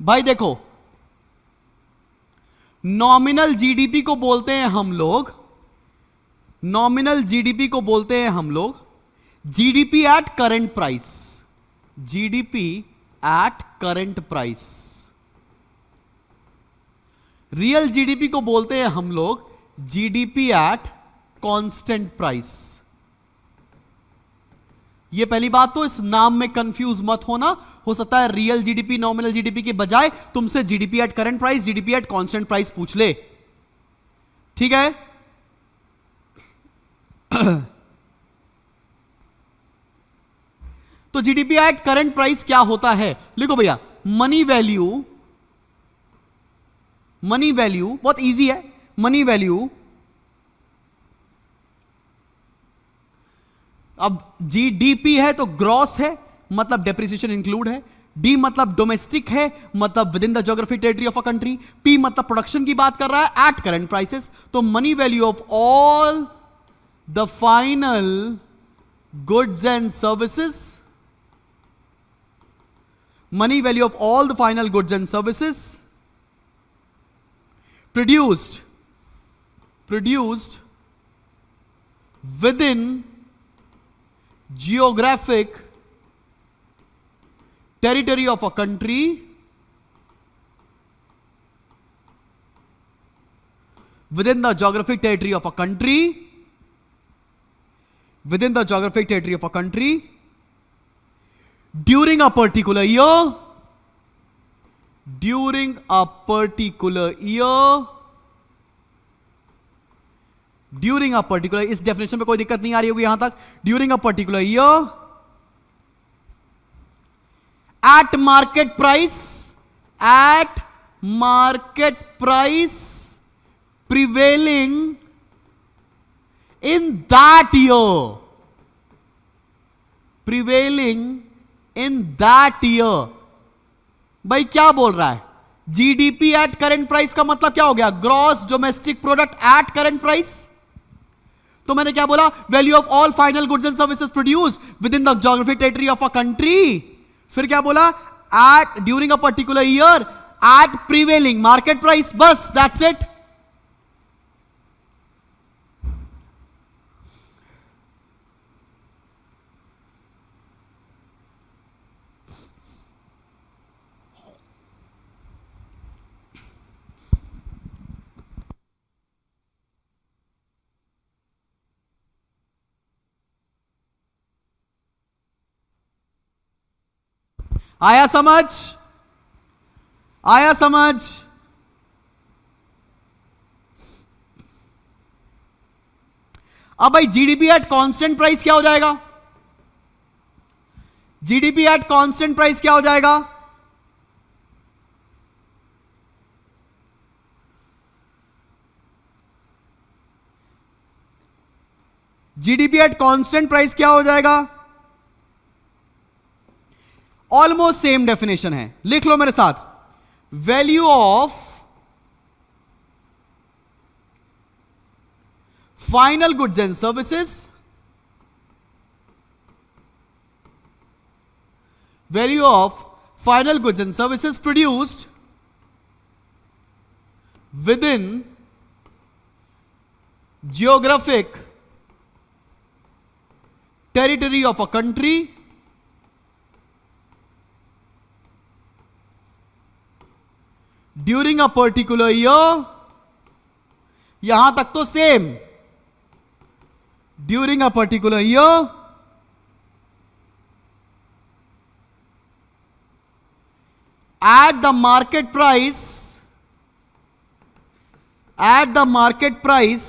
भाई देखो, nominal GDP को बोलते हैं हम लोग, नॉमिनल जीडीपी को बोलते हैं हम लोग GDP at current price, GDP at current price. Real GDP को बोलते हैं हम लोग जीडीपी एट कांस्टेंट प्राइस। ये पहली बात, तो इस नाम में कंफ्यूज मत होना। हो सकता है रियल जीडीपी नॉमिनल जीडीपी के बजाय तुमसे GDP at current price, GDP at constant price पूछ ले, ठीक है। तो जीडीपी एट करंट प्राइस क्या होता है, लिखो भैया, मनी वैल्यू, मनी वैल्यू बहुत इजी है, मनी वैल्यू, अब जीडीपी है तो ग्रॉस है, मतलब डेप्रिसिएशन इंक्लूड है, डी मतलब डोमेस्टिक है, मतलब with in the geographic territory of a country, P मतलब प्रोडक्शन की बात कर रहा है एट करंट प्राइसेस। तो money value of all the final goods and services, money value of all the final goods and services produced within geographic territory of a country, within the geographic territory of a country, within the geographic territory of a country during a particular year, during a particular year, during a particular, इस definition पे कोई दिक्कत नहीं आ रही होगी यहां तक, during a particular year at market price, at market price prevailing in that year, prevailing in that year। भाई क्या बोल रहा है, जीडीपी एट करंट प्राइस का मतलब क्या हो गया, gross domestic product at current price. तो मैंने क्या बोला, value of all final goods and services produce within the geographic territory of a country. फिर क्या बोला, at during a particular year at prevailing market price, बस that's it. आया समझ, आया समझ। अब भाई जीडीपी एट कांस्टेंट प्राइस क्या हो जाएगा, जीडीपी एट कांस्टेंट प्राइस क्या हो जाएगा, जीडीपी एट कांस्टेंट प्राइस क्या हो जाएगा, ऑलमोस्ट सेम डेफिनेशन है, लिख लो मेरे साथ, value of final goods and services, value of final goods and services produced with in geographic territory of a country during a particular year, यहां तक तो same, during a particular year at the market price, at the market price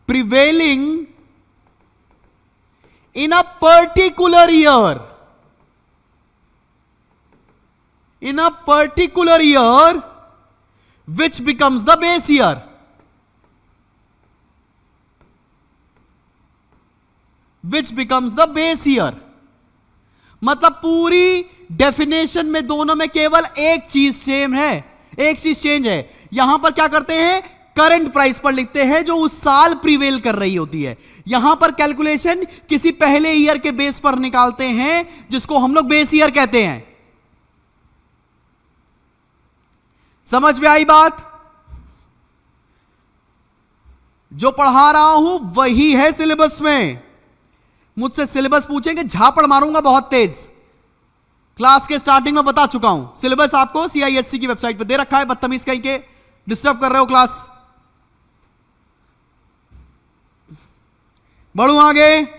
prevailing in a particular year, in a particular year which becomes the base year, which becomes the base year। मतलब पूरी definition में दोनों में केवल एक चीज same है, एक चीज चेंज है। यहां पर क्या करते हैं, करंट प्राइस पर लिखते हैं जो उस साल प्रीवेल कर रही होती है, यहां पर कैलकुलेशन किसी पहले ईयर के बेस पर निकालते हैं जिसको हम लोग बेस ईयर कहते हैं। समझ में आई बात? जो पढ़ा रहा हूं वही है सिलेबस में। मुझसे सिलेबस पूछेंगे, झापड़ मारूंगा बहुत तेज। क्लास के स्टार्टिंग में बता चुका हूं, सिलेबस आपको CISC की वेबसाइट पे दे रखा है। बदतमीज कहीं के, डिस्टर्ब कर रहे हो क्लास। बढ़ू आगे।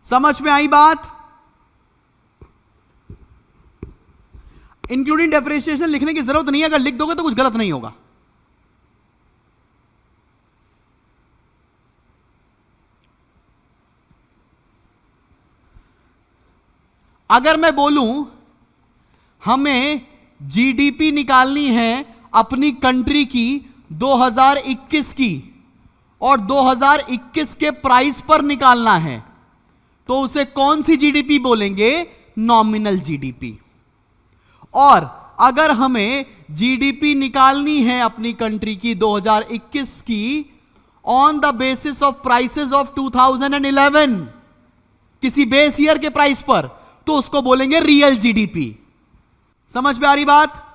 समझ में आई बात? इंक्लूडिंग डेप्रिसिएशन लिखने की जरूरत नहीं है, अगर लिख दोगे तो कुछ गलत नहीं होगा। अगर मैं बोलूं हमें जीडीपी निकालनी है अपनी कंट्री की 2021 की, और 2021 के प्राइस पर निकालना है, तो उसे कौन सी जीडीपी बोलेंगे? Nominal GDP. और अगर हमें जीडीपी निकालनी है अपनी कंट्री की 2021 की on the basis of prices of 2011, किसी बेस ईयर के प्राइस पर, तो उसको बोलेंगे रियल जीडीपी। समझ में आ रही बात?